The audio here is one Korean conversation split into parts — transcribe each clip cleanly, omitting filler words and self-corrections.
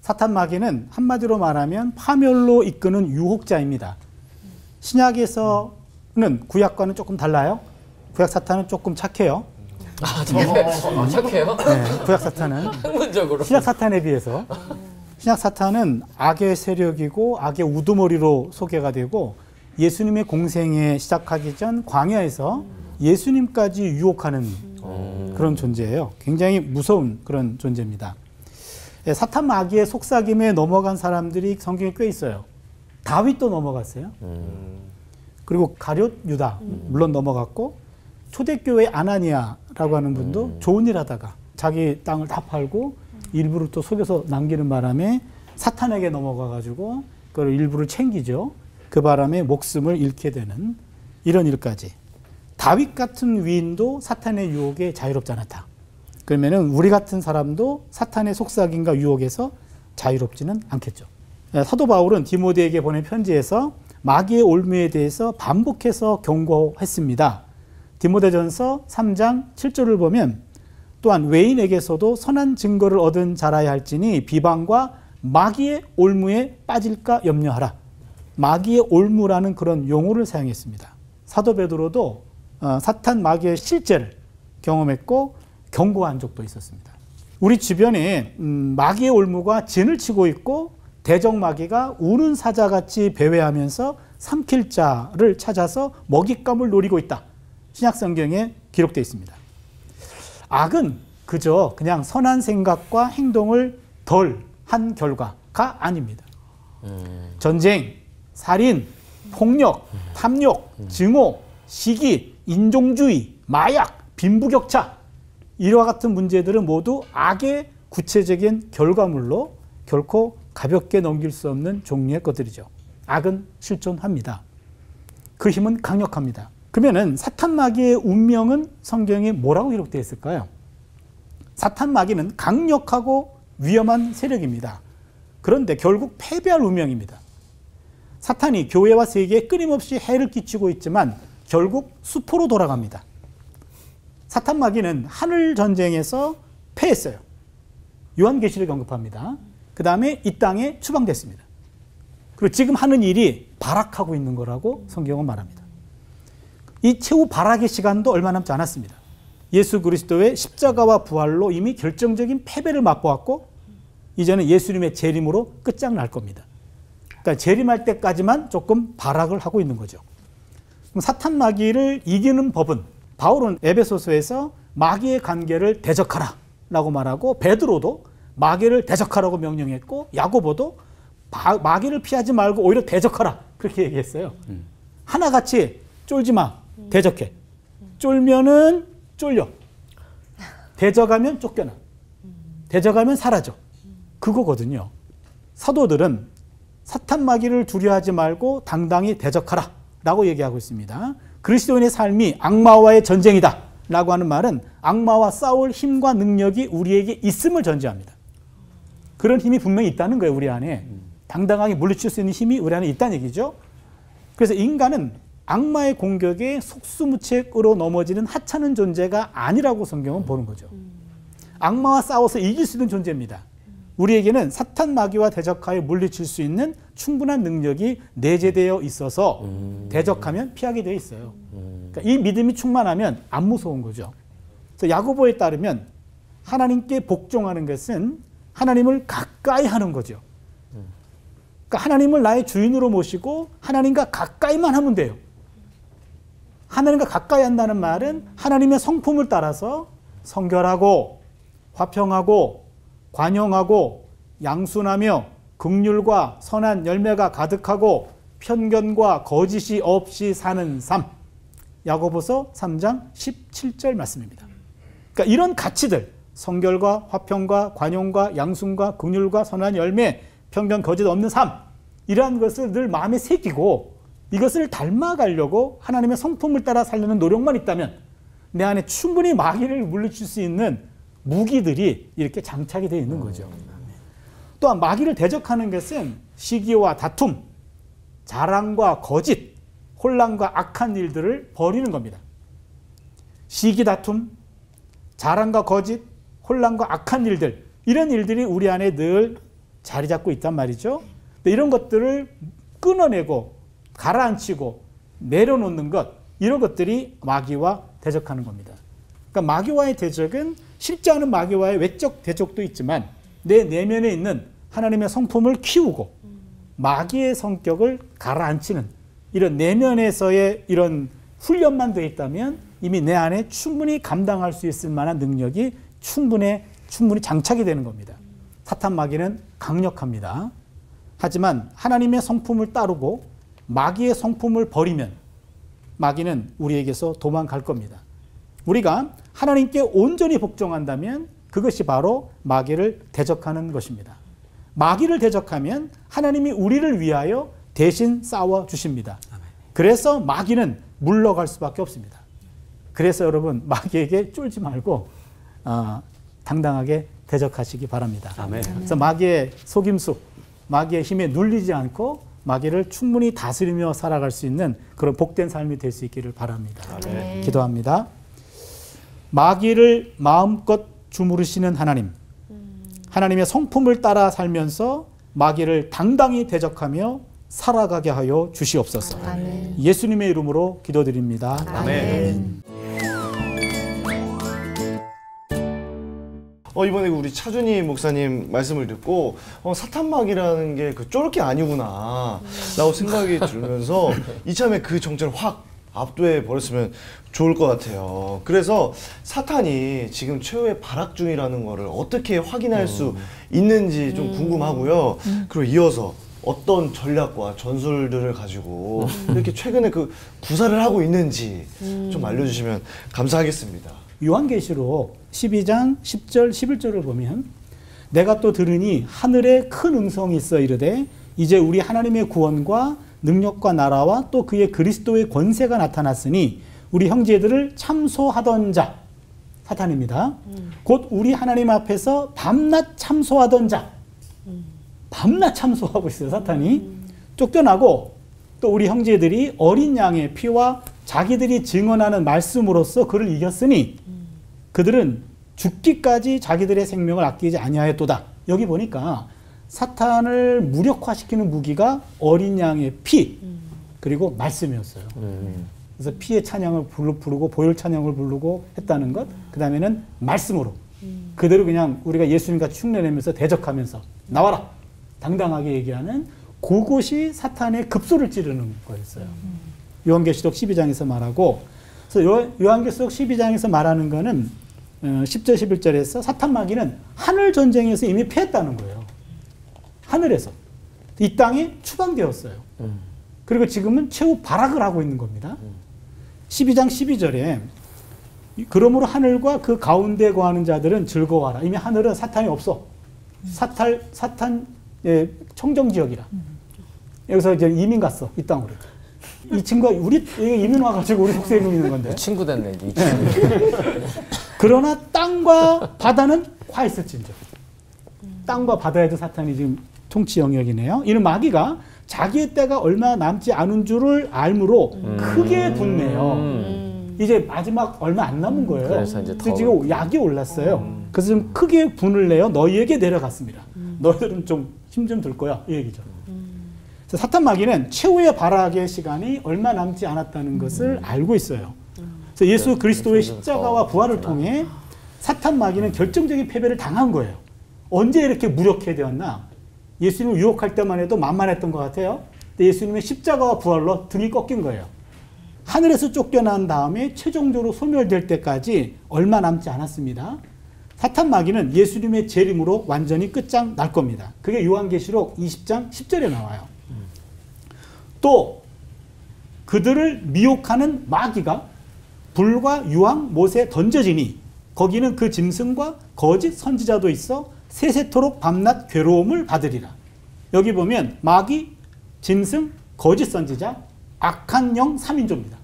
사탄 마귀는 한마디로 말하면 파멸로 이끄는 유혹자입니다. 신약에서는 구약과는 조금 달라요. 구약 사탄은 조금 착해요. 착해요? 네, 구약 사탄은. 학문적으로. 신약 사탄에 비해서. 신약 사탄은 악의 세력이고 악의 우두머리로 소개가 되고 예수님의 공생에 시작하기 전 광야에서 예수님까지 유혹하는 그런 존재예요. 굉장히 무서운 그런 존재입니다. 사탄 마귀의 속삭임에 넘어간 사람들이 성경에 꽤 있어요. 다윗도 넘어갔어요. 그리고 가룟 유다 물론 넘어갔고 초대교회 아나니아라고 하는 분도 좋은 일 하다가 자기 땅을 다 팔고 일부를 또 속여서 남기는 바람에 사탄에게 넘어가가지고 그걸 일부를 챙기죠. 그 바람에 목숨을 잃게 되는 이런 일까지. 다윗 같은 위인도 사탄의 유혹에 자유롭지 않았다. 그러면은 우리 같은 사람도 사탄의 속삭임과 유혹에서 자유롭지는 않겠죠. 사도 바울은 디모데에게 보낸 편지에서 마귀의 올무에 대해서 반복해서 경고했습니다. 디모데전서 3장 7절을 보면 또한 외인에게서도 선한 증거를 얻은 자라야 할지니 비방과 마귀의 올무에 빠질까 염려하라. 마귀의 올무라는 그런 용어를 사용했습니다. 사도 베드로도 사탄 마귀의 실제를 경험했고 경고한 적도 있었습니다. 우리 주변에 마귀의 올무가 진을 치고 있고 대적 마귀가 우는 사자같이 배회하면서 삼킬 자를 찾아서 먹잇감을 노리고 있다. 신약 성경에 기록되어 있습니다. 악은 그저 그냥 선한 생각과 행동을 덜 한 결과가 아닙니다. 전쟁, 살인, 폭력, 탐욕, 증오, 시기, 인종주의, 마약, 빈부격차 이와 같은 문제들은 모두 악의 구체적인 결과물로 결코 가볍게 넘길 수 없는 종류의 것들이죠. 악은 실존합니다. 그 힘은 강력합니다. 그러면은 사탄 마귀의 운명은 성경에 뭐라고 기록되어 있을까요? 사탄 마귀는 강력하고 위험한 세력입니다. 그런데 결국 패배할 운명입니다. 사탄이 교회와 세계에 끊임없이 해를 끼치고 있지만 결국 수포로 돌아갑니다. 사탄 마귀는 하늘 전쟁에서 패했어요. 요한계시록 언급합니다. 그 다음에 이 땅에 추방됐습니다. 그리고 지금 하는 일이 발악하고 있는 거라고 성경은 말합니다. 이 최후 발악의 시간도 얼마 남지 않았습니다. 예수 그리스도의 십자가와 부활로 이미 결정적인 패배를 맛보았고 이제는 예수님의 재림으로 끝장날 겁니다. 그러니까 재림할 때까지만 조금 발악을 하고 있는 거죠. 그럼 사탄 마귀를 이기는 법은 바울은 에베소서에서 마귀의 관계를 대적하라 라고 말하고 베드로도 마귀를 대적하라고 명령했고 야고보도 마귀를 피하지 말고 오히려 대적하라 그렇게 얘기했어요. 하나같이 쫄지 마. 대적해. 쫄면은 쫄려. 대적하면 쫓겨나. 대적하면 사라져. 그거거든요. 사도들은 사탄 마귀를 두려워하지 말고 당당히 대적하라 라고 얘기하고 있습니다. 그리스도인의 삶이 악마와의 전쟁이다 라고 하는 말은 악마와 싸울 힘과 능력이 우리에게 있음을 전제합니다. 그런 힘이 분명히 있다는 거예요. 우리 안에. 당당하게 물리칠 수 있는 힘이 우리 안에 있다는 얘기죠. 그래서 인간은 악마의 공격에 속수무책으로 넘어지는 하찮은 존재가 아니라고 성경은 보는 거죠. 악마와 싸워서 이길 수 있는 존재입니다. 우리에게는 사탄 마귀와 대적하여 물리칠 수 있는 충분한 능력이 내재되어 있어서 대적하면 피하게 되어 있어요. 그러니까 이 믿음이 충만하면 안 무서운 거죠. 그래서 야고보에 따르면 하나님께 복종하는 것은 하나님을 가까이 하는 거죠. 그러니까 하나님을 나의 주인으로 모시고 하나님과 가까이만 하면 돼요. 하나님과 가까이 한다는 말은 하나님의 성품을 따라서 성결하고 화평하고 관용하고 양순하며 긍휼과 선한 열매가 가득하고 편견과 거짓이 없이 사는 삶. 야고보서 3장 17절 말씀입니다. 그러니까 이런 가치들, 성결과 화평과 관용과 양순과 긍휼과 선한 열매, 편견 거짓 없는 삶, 이러한 것을 늘 마음에 새기고 이것을 닮아가려고 하나님의 성품을 따라 살려는 노력만 있다면 내 안에 충분히 마귀를 물리칠 수 있는 무기들이 이렇게 장착이 되어 있는 거죠. 또한 마귀를 대적하는 것은 시기와 다툼, 자랑과 거짓, 혼란과 악한 일들을 버리는 겁니다. 시기, 다툼, 자랑과 거짓, 혼란과 악한 일들, 이런 일들이 우리 안에 늘 자리 잡고 있단 말이죠. 근데 이런 것들을 끊어내고 가라앉히고 내려놓는 것, 이런 것들이 마귀와 대적하는 겁니다. 그러니까 마귀와의 대적은 실제 하는 마귀와의 외적 대적도 있지만 내 내면에 있는 하나님의 성품을 키우고 마귀의 성격을 가라앉히는 이런 내면에서의 이런 훈련만 되어 있다면 이미 내 안에 충분히 감당할 수 있을 만한 능력이 충분히 장착이 되는 겁니다. 사탄 마귀는 강력합니다. 하지만 하나님의 성품을 따르고 마귀의 성품을 버리면 마귀는 우리에게서 도망갈 겁니다. 우리가 하나님께 온전히 복종한다면 그것이 바로 마귀를 대적하는 것입니다. 마귀를 대적하면 하나님이 우리를 위하여 대신 싸워 주십니다. 그래서 마귀는 물러갈 수밖에 없습니다. 그래서 여러분 마귀에게 쫄지 말고 당당하게 대적하시기 바랍니다. 아멘. 그래서 마귀의 속임수, 마귀의 힘에 눌리지 않고 마귀를 충분히 다스리며 살아갈 수 있는 그런 복된 삶이 될 수 있기를 바랍니다. 아멘. 기도합니다. 마귀를 마음껏 주무르시는 하나님, 하나님의 성품을 따라 살면서 마귀를 당당히 대적하며 살아가게 하여 주시옵소서. 아멘. 예수님의 이름으로 기도드립니다. 아멘. 이번에 우리 차준희 목사님 말씀을 듣고 사탄 마귀라는 게 그 쫄 게 아니구나 라고 생각이 들면서 이참에 그 정체를 확 압도해 버렸으면 좋을 것 같아요. 그래서 사탄이 지금 최후의 발악 중이라는 거를 어떻게 확인할 수 있는지 좀 궁금하고요. 그리고 이어서 어떤 전략과 전술들을 가지고 이렇게 최근에 그 구사를 하고 있는지 좀 알려주시면 감사하겠습니다. 요한계시록 12장 10절 11절을 보면 내가 또 들으니 하늘에 큰 음성이 있어 이르되 이제 우리 하나님의 구원과 능력과 나라와 또 그의 그리스도의 권세가 나타났으니 우리 형제들을 참소하던 자 사탄입니다. 곧 우리 하나님 앞에서 밤낮 참소하던 자 밤낮 참소하고 있어요. 사탄이 쫓겨나고 또 우리 형제들이 어린 양의 피와 자기들이 증언하는 말씀으로써 그를 이겼으니 그들은 죽기까지 자기들의 생명을 아끼지 아니하였도다. 여기 보니까 사탄을 무력화시키는 무기가 어린 양의 피 그리고 말씀이었어요. 그래서 피의 찬양을 부르고 보혈 찬양을 부르고 했다는 것, 그 다음에는 말씀으로 그대로 그냥 우리가 예수님같이 흉내내면서 대적하면서 나와라 당당하게 얘기하는 그것이 사탄의 급소를 찌르는 거였어요. 요한계시록 12장에서 말하고, 그래서 요한계시록 12장에서 말하는 거는 10절 11절에서 사탄 마귀는 하늘 전쟁에서 이미 패했다는 거예요. 하늘에서 이 땅에 추방되었어요. 그리고 지금은 최후 발악을 하고 있는 겁니다. 12장 12절에 그러므로 하늘과 그 가운데 거하는 자들은 즐거워하라. 이미 하늘은 사탄이 없어. 사탄의 청정지역이라. 여기서 이제 이민 갔어. 이 땅으로. 이 친구가 우리 이민 와가지고 우리 속세에 있는 건데. 친구 됐네. 이 친구. 그러나 땅과 바다는 화 있을진저. 땅과 바다에도 사탄이 지금 통치 영역이네요. 이는 마귀가 자기의 때가 얼마 남지 않은 줄을 알므로 크게 분내요. 이제 마지막 얼마 안 남은 거예요. 그래서 이제 지금 약이 올랐어요. 그래서 좀 크게 분을 내어 너희에게 내려갔습니다. 너희들은 좀 힘 좀 들 거야. 이 얘기죠. 그래서 사탄 마귀는 최후의 발악의 시간이 얼마 남지 않았다는 것을 알고 있어요. 그래서 예수 그리스도의 십자가와 부활을 통해 사탄 마귀는 결정적인 패배를 당한 거예요. 언제 이렇게 무력해되었나? 예수님을 유혹할 때만 해도 만만했던 것 같아요. 근데 예수님의 십자가와 부활로 등이 꺾인 거예요. 하늘에서 쫓겨난 다음에 최종적으로 소멸될 때까지 얼마 남지 않았습니다. 사탄 마귀는 예수님의 재림으로 완전히 끝장 날 겁니다. 그게 요한계시록 20장 10절에 나와요. 또 그들을 미혹하는 마귀가 불과 유황 못에 던져지니 거기는 그 짐승과 거짓 선지자도 있어 세세토록 밤낮 괴로움을 받으리라. 여기 보면 마귀, 짐승, 거짓 선지자, 악한 영 3인조입니다.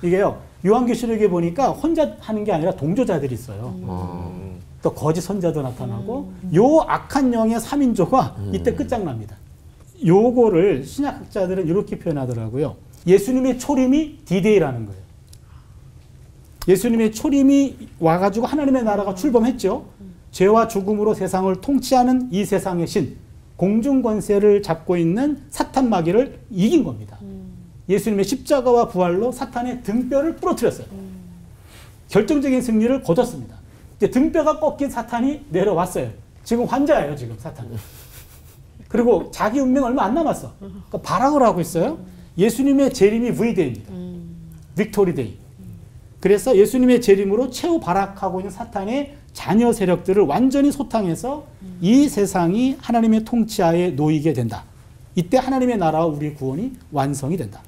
이게요, 요한계시록에 보니까 혼자 하는 게 아니라 동조자들이 있어요. 또 거짓 선지자도 나타나고 요 악한 영의 3인조가 이때 끝장납니다. 요거를 신약학자들은 이렇게 표현하더라고요. 예수님의 초림이 D-Day라는 거예요. 예수님의 초림이 와가지고 하나님의 나라가 출범했죠. 죄와 죽음으로 세상을 통치하는 이 세상의 신, 공중 권세를 잡고 있는 사탄 마귀를 이긴 겁니다. 예수님의 십자가와 부활로 사탄의 등뼈를 부러뜨렸어요. 결정적인 승리를 거뒀습니다. 이제 등뼈가 꺾인 사탄이 내려왔어요. 지금 환자예요, 지금 사탄. 그리고 자기 운명 얼마 안 남았어. 그러니까 발악을 하고 있어요. 예수님의 재림이 V데이입니다. 빅토리데이. 그래서 예수님의 재림으로 최후 발악하고 있는 사탄의 자녀 세력들을 완전히 소탕해서 이 세상이 하나님의 통치하에 놓이게 된다. 이때 하나님의 나라와 우리의 구원이 완성이 된다.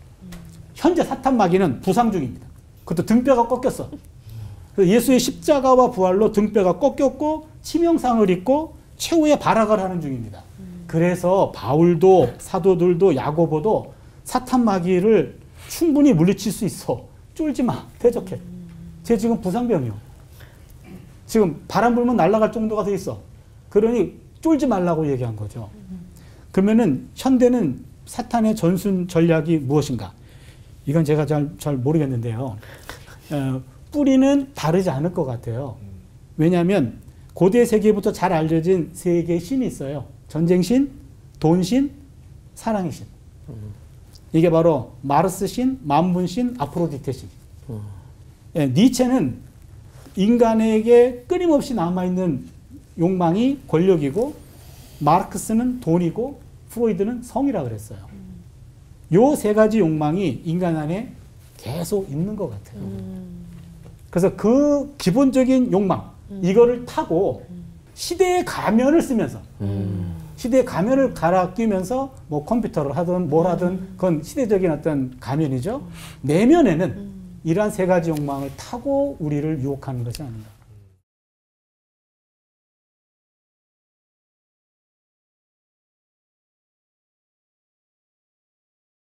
현재 사탄 마귀는 부상 중입니다. 그것도 등뼈가 꺾였어. 그래서 예수의 십자가와 부활로 등뼈가 꺾였고 치명상을 입고 최후의 발악을 하는 중입니다. 그래서 바울도 사도들도 야고보도 사탄 마귀를 충분히 물리칠 수 있어. 쫄지 마. 대적해. 쟤 지금 부상병이요. 지금 바람 불면 날아갈 정도가 돼 있어. 그러니 쫄지 말라고 얘기한 거죠. 그러면은 현대는 사탄의 전순 전략이 무엇인가? 이건 제가 잘 모르겠는데요. 뿌리는 다르지 않을 것 같아요. 왜냐하면 고대 세계부터 잘 알려진 세 개의 신이 있어요. 전쟁신, 돈신, 사랑의 신. 이게 바로 마르스 신, 만분신, 아프로디테 신. 니체는 인간에게 끊임없이 남아있는 욕망이 권력이고, 마르크스는 돈이고, 프로이드는 성이라 그랬어요. 요 세 가지 욕망이 인간 안에 계속 있는 것 같아요. 그래서 그 기본적인 욕망, 이거를 타고 시대의 가면을 쓰면서, 시대의 가면을 갈아 끼면서 뭐 컴퓨터를 하든 뭘 하든 그건 시대적인 어떤 가면이죠. 내면에는 이러한 세 가지 욕망을 타고 우리를 유혹하는 것이 아닌가.